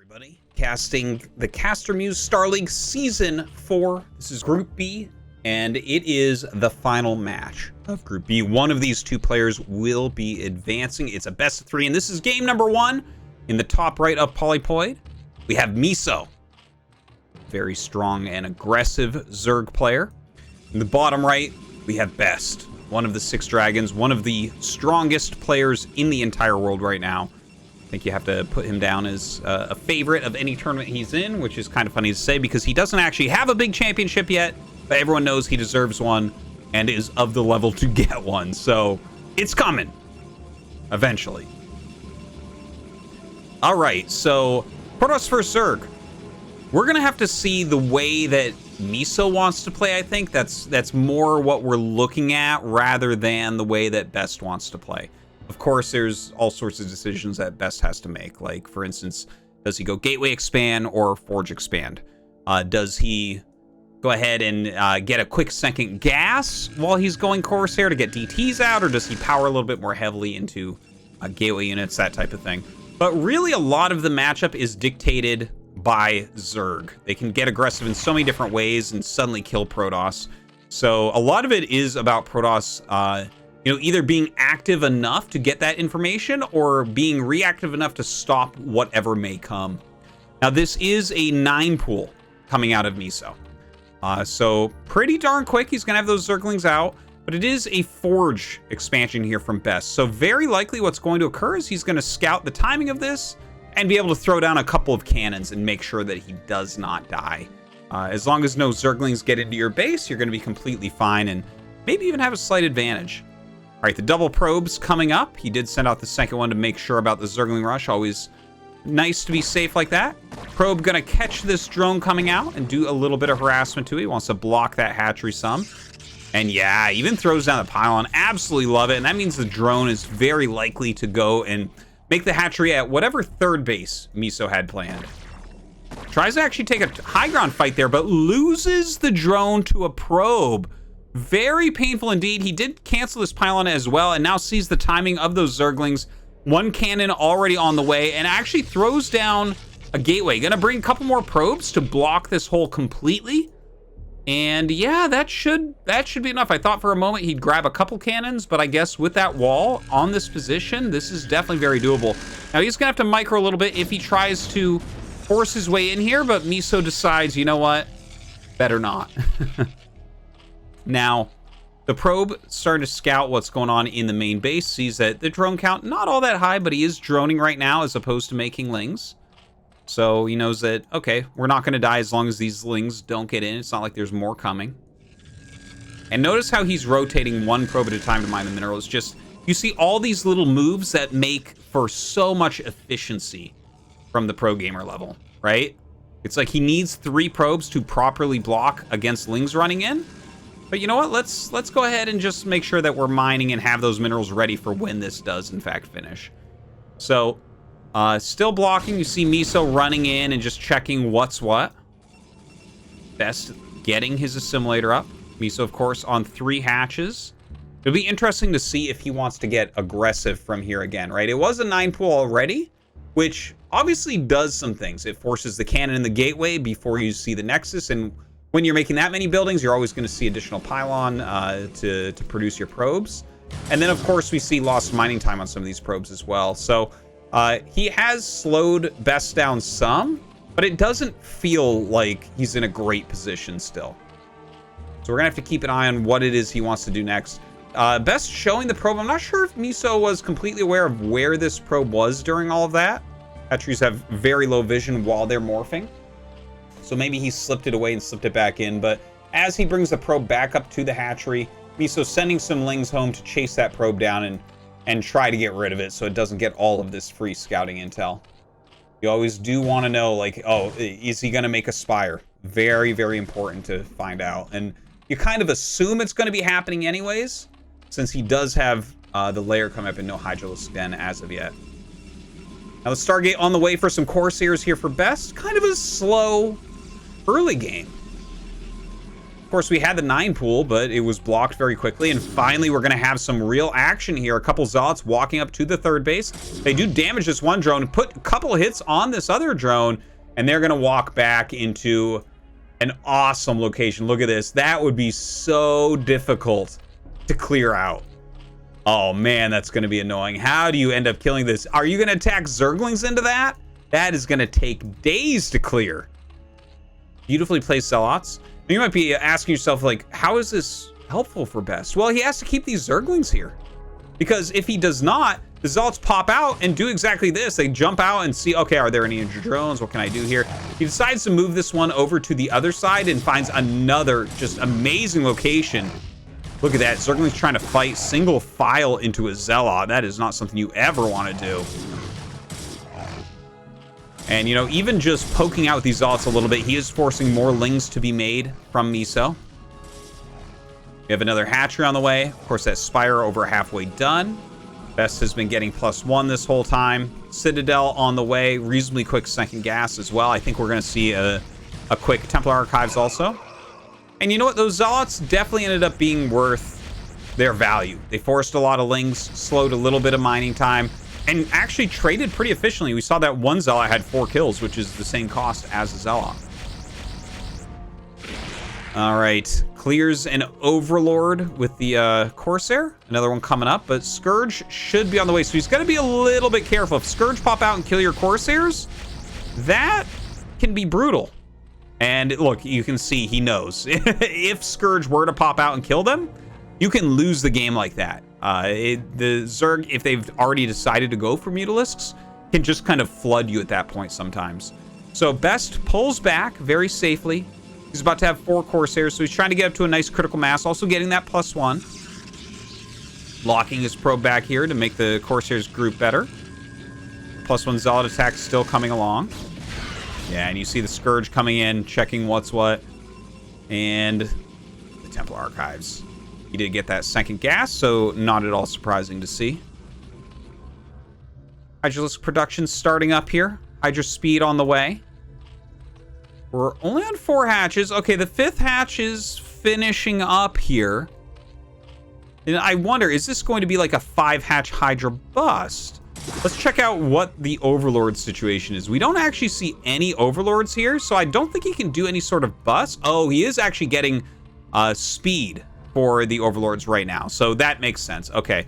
everybody. Casting the CasterMuse Star League Season 4. This is Group B, and it is the final match of Group B. One of these two players will be advancing. It's a best of 3, and this is game number 1. In the top right of Polypoid, we have Miso. Very strong and aggressive Zerg player. In the bottom right, we have Best. One of the 6 dragons, one of the strongest players in the entire world right now. I think you have to put him down as a favorite of any tournament he's in, which is kind of funny to say because he doesn't actually have a big championship yet, but everyone knows he deserves one and is of the level to get one. So it's coming eventually. All right, so Protoss versus Zerg. We're going to have to see the way that Miso wants to play, I think. That's more what we're looking at rather than the way that Best wants to play. Of course, there's all sorts of decisions that Best has to make. Like, for instance, does he go Gateway Expand or Forge Expand? Does he go ahead and get a quick second gas while he's going Corsair to get DTs out? Or does he power a little bit more heavily into Gateway units, that type of thing? But really, a lot of the matchup is dictated by Zerg. They can get aggressive in so many different ways and suddenly kill Protoss. So a lot of it is about Protoss either being active enough to get that information or being reactive enough to stop whatever may come. Now, this is a 9 pool coming out of Miso. So pretty darn quick, he's going to have those Zerglings out, but it is a Forge expansion here from Best. So very likely what's going to occur is he's going to scout the timing of this and be able to throw down a couple of cannons and make sure that he does not die. As long as no Zerglings get into your base, you're going to be completely fine and maybe even have a slight advantage. All right, the double probes coming up. He did send out the second one to make sure about the Zergling rush. Always nice to be safe like that. Probe gonna catch this drone coming out and do a little bit of harassment to it. He wants to block that hatchery some. And yeah, even throws down the pylon. Absolutely love it. And that means the drone is very likely to go and make the hatchery at whatever third base Miso had planned. Tries to actually take a high ground fight there, but loses the drone to a probe. Very painful indeed. He did cancel this pylon as well and now sees the timing of those Zerglings. One cannon already on the way and actually throws down a gateway. Gonna bring a couple more probes to block this hole completely. And yeah, that should be enough. I thought for a moment he'd grab a couple cannons, but I guess with that wall on this position, this is definitely very doable. Now he's gonna have to micro a little bit if he tries to force his way in here, but Miso decides, you know what? Better not. Now, the probe starting to scout what's going on in the main base, sees that the drone count, not all that high, but he is droning right now as opposed to making lings. So he knows that, okay, we're not going to die as long as these lings don't get in. It's not like there's more coming. And notice how he's rotating one probe at a time to mine the minerals. Just, you see all these little moves that make for so much efficiency from the pro gamer level, right? It's like he needs 3 probes to properly block against lings running in. But you know what? Let's go ahead and just make sure that we're mining and have those minerals ready for when this does in fact finish. So, still blocking. You see Miso running in and just checking what's what. Best getting his assimilator up. Miso, of course, on 3 hatches. It'll be interesting to see if he wants to get aggressive from here again, right? It was a 9 pool already, which obviously does some things. It forces the cannon in the gateway before you see the Nexus, and when you're making that many buildings, you're always going to see additional pylon to produce your probes. And then, of course, we see lost mining time on some of these probes as well. So he has slowed Best down some, but it doesn't feel like he's in a great position still. So we're going to have to keep an eye on what it is he wants to do next. Best showing the probe. I'm not sure if Miso was completely aware of where this probe was during all of that. Hatcheries have very low vision while they're morphing. So maybe he slipped it away and slipped it back in. But as he brings the probe back up to the hatchery, Miso's sending some lings home to chase that probe down and try to get rid of it so it doesn't get all of this free scouting intel. You always do want to know, like, oh, is he going to make a spire? Very, very important to find out. And you kind of assume it's going to be happening anyways, since he does have the layer come up and no Hydralisk Den as of yet. Now the Stargate on the way for some Corsairs here for Best. Kind of a slow early game. Of course, we had the 9 pool, but it was blocked very quickly. And finally, we're going to have some real action here. A couple Zealots walking up to the 3rd base. They do damage this one drone, put a couple hits on this other drone, and they're going to walk back into an awesome location. Look at this. That would be so difficult to clear out. Oh, man, that's going to be annoying. How do you end up killing this? Are you going to attack Zerglings into that? That is going to take days to clear. Beautifully placed Zealots. You might be asking yourself, like, how is this helpful for Best? Well, he has to keep these Zerglings here. Because if he does not, the Zealots pop out and do exactly this. They jump out and see, okay, are there any injured drones? What can I do here? He decides to move this one over to the other side and finds another just amazing location. Look at that. Zerglings trying to fight single file into a Zealot. That is not something you ever want to do. And, you know, even just poking out with these Zealots a little bit, he is forcing more lings to be made from Miso. We have another hatchery on the way. Of course, that Spire over halfway done. Best has been getting +1 this whole time. Citadel on the way. Reasonably quick second gas as well. I think we're going to see a quick Templar Archives also. And you know what? Those Zealots definitely ended up being worth their value. They forced a lot of lings, slowed a little bit of mining time, and actually traded pretty efficiently. We saw that one Zealot had 4 kills, which is the same cost as a Zealot. All right, clears an Overlord with the Corsair. Another one coming up, but Scourge should be on the way. So he's got to be a little bit careful. If Scourge pop out and kill your Corsairs, that can be brutal. And look, you can see he knows. If Scourge were to pop out and kill them, you can lose the game like that. The Zerg, if they've already decided to go for Mutalisks, can just kind of flood you at that point sometimes. So Best pulls back very safely. He's about to have 4 Corsairs, so he's trying to get up to a nice critical mass, also getting that +1. Locking his probe back here to make the Corsairs group better. +1 Zealot attack still coming along. Yeah, and you see the Scourge coming in, checking what's what. And the Templar Archives. He did get that second gas, so not at all surprising to see. Hydralisk production starting up here. Hydra speed on the way. We're only on 4 hatches. Okay, the 5th hatch is finishing up here. And I wonder, is this going to be like a 5-hatch Hydra bust? Let's check out what the Overlord situation is. We don't actually see any Overlords here, so I don't think he can do any sort of bust. Oh, he is actually getting speed for the Overlords right now, so that makes sense. Okay,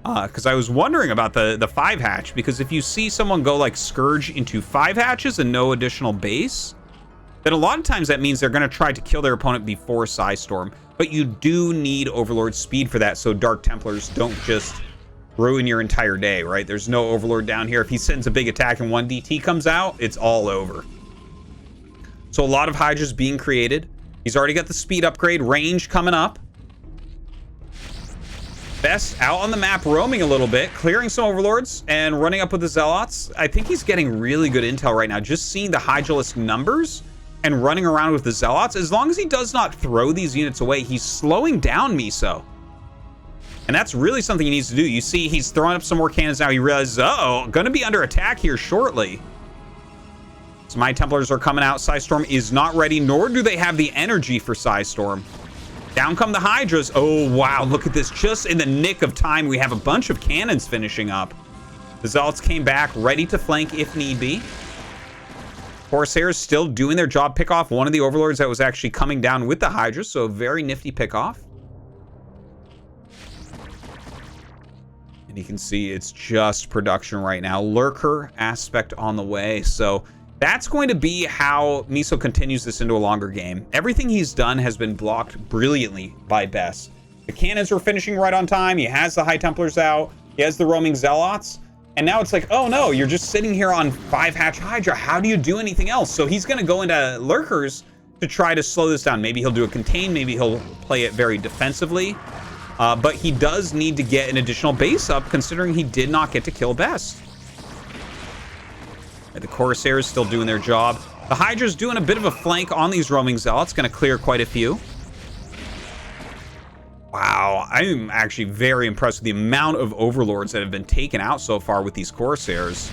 because I was wondering about the 5-hatch, because if you see someone go like Scourge into 5 hatches and no additional base, then a lot of times that means they're going to try to kill their opponent before Psystorm. But you do need Overlord speed for that, so Dark Templars don't just ruin your entire day, right? There's no Overlord down here. If he sends a big attack and 1 DT comes out, it's all over. So a lot of Hydras being created. He's already got the speed upgrade, range coming up. Best out on the map, roaming a little bit, clearing some Overlords and running up with the Zealots. I think he's getting really good intel right now. Just seeing the Hydralisk numbers and running around with the Zealots. As long as he does not throw these units away, he's slowing down Miso. And that's really something he needs to do. You see, he's throwing up some more cannons now. He realizes, uh-oh, going to be under attack here shortly. So my Templars are coming out. Psystorm is not ready, nor do they have the energy for Psystorm. Down come the Hydras. Oh, wow, look at this. Just in the nick of time, we have a bunch of cannons finishing up. The Zealots came back, ready to flank if need be. Corsairs still doing their job. Pick off one of the Overlords that was actually coming down with the Hydra, so very nifty pick off. And you can see it's just production right now. Lurker aspect on the way, so that's going to be how Miso continues this into a longer game. Everything he's done has been blocked brilliantly by Best. The cannons were finishing right on time. He has the High Templars out. He has the roaming Zealots. And now it's like, oh no, you're just sitting here on 5-hatch Hydra. How do you do anything else? So he's going to go into Lurkers to try to slow this down. Maybe he'll do a contain. Maybe he'll play it very defensively. But he does need to get an additional base up, considering he did not get to kill Best. The Corsairs still doing their job. The Hydra's doing a bit of a flank on these roaming Zealots. Going to clear quite a few. Wow, I'm actually very impressed with the amount of Overlords that have been taken out so far with these Corsairs.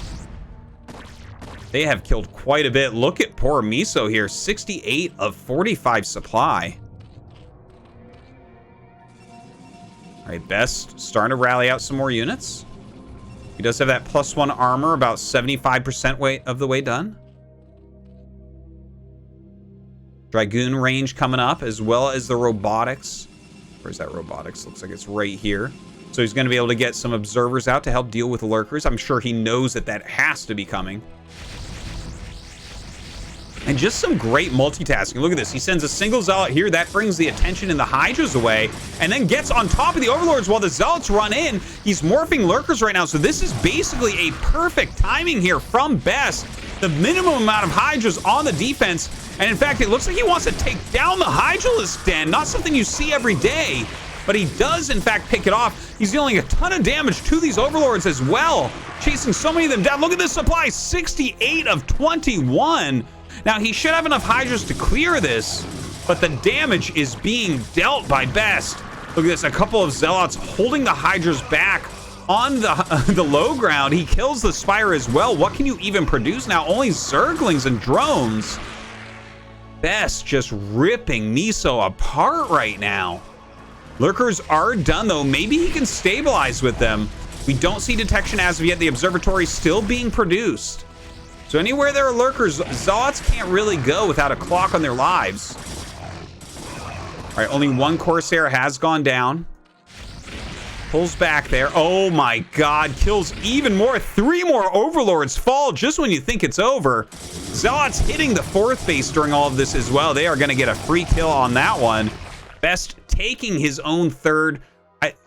They have killed quite a bit. Look at poor Miso here, 68 of 45 supply. All right, Best starting to rally out some more units. He does have that +1 armor, about 75% of the way done. Dragoon range coming up, as well as the robotics. Where's that robotics? Looks like it's right here. So he's going to be able to get some observers out to help deal with lurkers. I'm sure he knows that that has to be coming. And just some great multitasking. Look at this. He sends a single Zealot here. That brings the attention and the Hydras away. And then gets on top of the Overlords while the Zealots run in. He's morphing lurkers right now. So this is basically a perfect timing here from Best. The minimum amount of Hydras on the defense. And in fact, it looks like he wants to take down the Hydralisk Den. Not something you see every day. But he does, in fact, pick it off. He's dealing a ton of damage to these Overlords as well. Chasing so many of them down. Look at this supply. 68 of 21. Now, he should have enough Hydras to clear this, but the damage is being dealt by Best. Look at this, a couple of Zealots holding the Hydras back on the low ground. He kills the Spire as well. What can you even produce now? Only Zerglings and drones. Best just ripping Miso apart right now. Lurkers are done, though. Maybe he can stabilize with them. We don't see detection as of yet. The observatory is still being produced. So anywhere there are lurkers, Zealots can't really go without a clock on their lives. All right, only one Corsair has gone down. Pulls back there. Oh my God, kills even more. 3 more Overlords fall just when you think it's over. Zealots hitting the 4th base during all of this as well. They are going to get a free kill on that one. Best taking his own 3rd.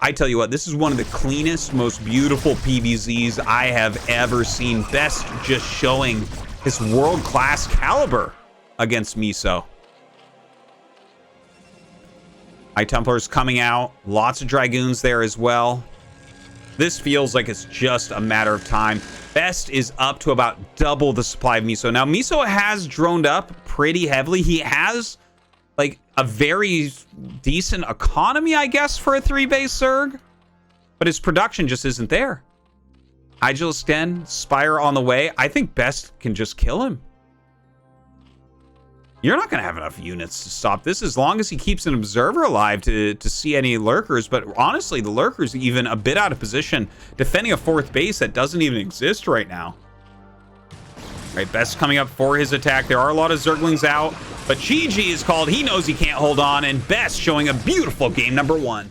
I tell you what, this is one of the cleanest, most beautiful PVZs I have ever seen. Best just showing his world-class caliber against Miso. High Templars coming out. Lots of Dragoons there as well. This feels like it's just a matter of time. Best is up to about double the supply of Miso. Now, Miso has droned up pretty heavily. He has like a very decent economy, I guess, for a 3-base Zerg, but his production just isn't there. Hydralisk Den, Spire on the way. I think Best can just kill him. You're not going to have enough units to stop this as long as he keeps an observer alive to see any lurkers. But honestly, the lurkers even a bit out of position, defending a 4th base that doesn't even exist right now. Right, Best coming up for his attack. There are a lot of Zerglings out, but GG is called. He knows he can't hold on, and Best showing a beautiful game number 1.